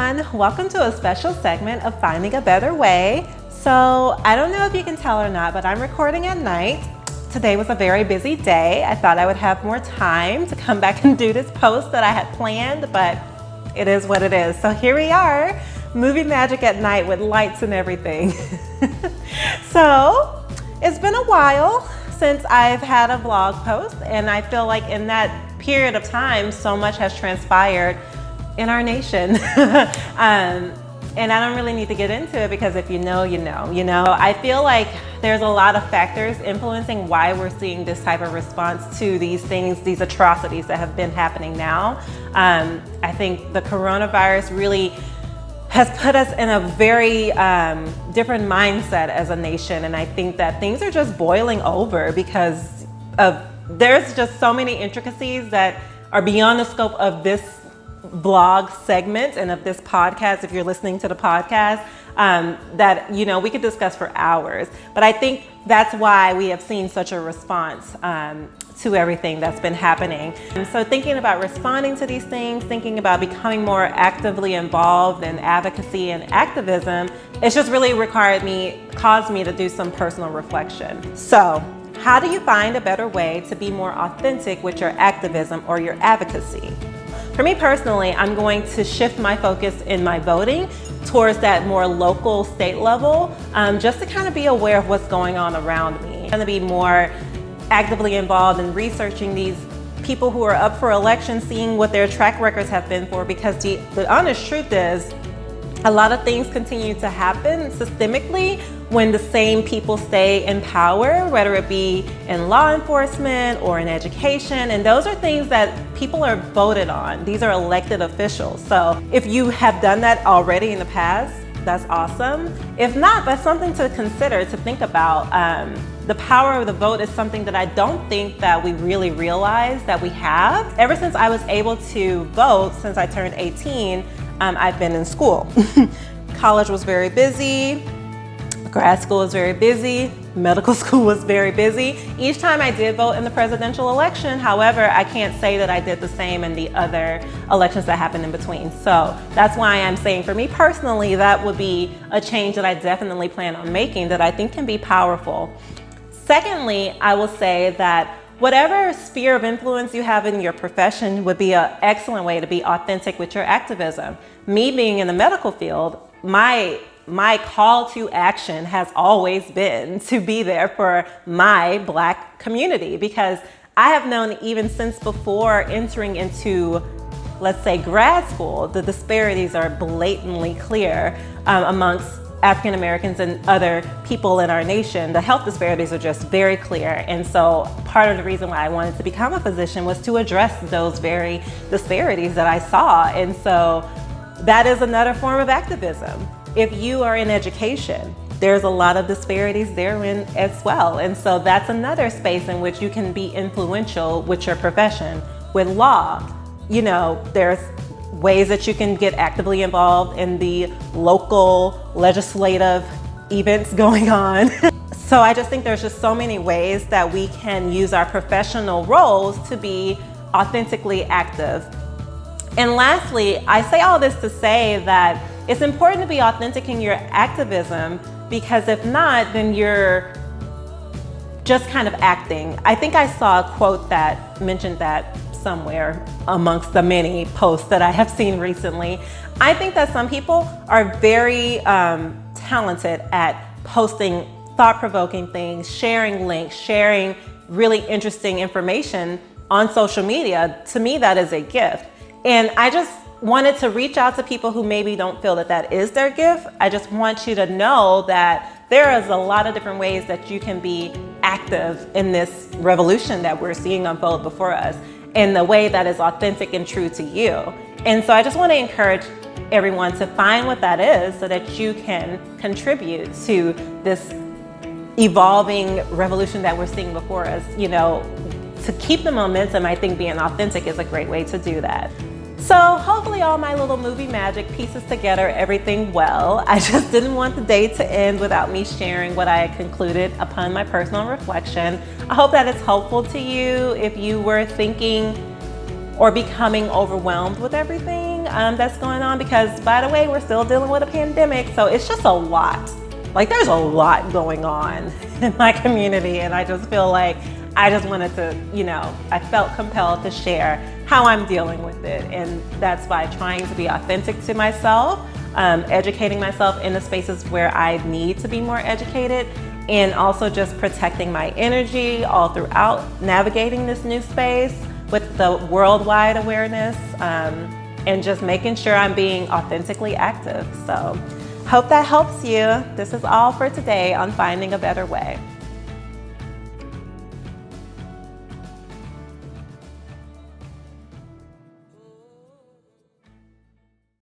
everyone, welcome to a special segment of Finding a Better Way. So I don't know if you can tell or not, but I'm recording at night. Today was a very busy day. I thought I would have more time to come back and do this post that I had planned, but it is what it is. So here we are, movie magic at night with lights and everything. So it's been a while since I've had a vlog post, and I feel like in that period of time, so much has transpired in our nation. And I don't really need to get into it because if you know, you know. I feel like there's a lot of factors influencing why we're seeing this type of response to these things, these atrocities that have been happening now. I think the coronavirus really has put us in a very different mindset as a nation. And I think that things are just boiling over because there's just so many intricacies that are beyond the scope of this vlog segment and of this podcast, if you're listening to the podcast, that, you know, we could discuss for hours. But I think that's why we have seen such a response to everything that's been happening. And so thinking about responding to these things, thinking about becoming more actively involved in advocacy and activism, it's just really caused me to do some personal reflection. So how do you find a better way to be more authentic with your activism or your advocacy? For me personally, I'm going to shift my focus in my voting towards that more local, state level, just to kind of be aware of what's going on around me. I'm going to be more actively involved in researching these people who are up for election, seeing what their track records have been for, because the honest truth is, a lot of things continue to happen systemically when the same people stay in power, whether it be in law enforcement or in education. And those are things that people are voted on. These are elected officials. So if you have done that already in the past, that's awesome. If not, that's something to consider, to think about. The power of the vote is something that I don't think that we really realize that we have. Ever since I was able to vote, since I turned 18, I've been in school. College was very busy, grad school was very busy, medical school was very busy. Each time I did vote in the presidential election, however, I can't say that I did the same in the other elections that happened in between. So that's why I'm saying, for me personally, that would be a change that I definitely plan on making, that I think can be powerful. Secondly, I will say that whatever sphere of influence you have in your profession would be an excellent way to be authentic with your activism. Me being in the medical field, my call to action has always been to be there for my Black community, because I have known even since before entering into, let's say, grad school, the disparities are blatantly clear amongst African Americans and other people in our nation. The health disparities are just very clear. And so part of the reason why I wanted to become a physician was to address those very disparities that I saw. And so that is another form of activism. If you are in education, there's a lot of disparities therein as well. And so that's another space in which you can be influential with your profession. With law, you know, there's ways that you can get actively involved in the local legislative events going on. So I just think there's just so many ways that we can use our professional roles to be authentically active. And lastly, I say all this to say that it's important to be authentic in your activism, because if not, then you're just kind of acting. I think I saw a quote that mentioned that somewhere amongst the many posts that I have seen recently. I think that some people are very talented at posting thought-provoking things, sharing links, sharing really interesting information on social media. To me, that is a gift. And I just wanted to reach out to people who maybe don't feel that that is their gift. I just want you to know that there is a lot of different ways that you can be active in this revolution that we're seeing unfold before us, in the way that is authentic and true to you. And so I just want to encourage everyone to find what that is so that you can contribute to this evolving revolution that we're seeing before us. You know, to keep the momentum, I think being authentic is a great way to do that. So hopefully all my little movie magic pieces together everything well. I just didn't want the day to end without me sharing what I had concluded upon my personal reflection. I hope that it's helpful to you if you were thinking or becoming overwhelmed with everything. that's going on, because by the way, we're still dealing with a pandemic. So it's just a lot. Like there's a lot going on in my community, and I just feel like I just wanted to, I felt compelled to share how I'm dealing with it. And that's by trying to be authentic to myself, educating myself in the spaces where I need to be more educated, and also just protecting my energy all throughout navigating this new space with the worldwide awareness, and just making sure I'm being authentically active. So hope that helps you. This is all for today on Finding a Better Way.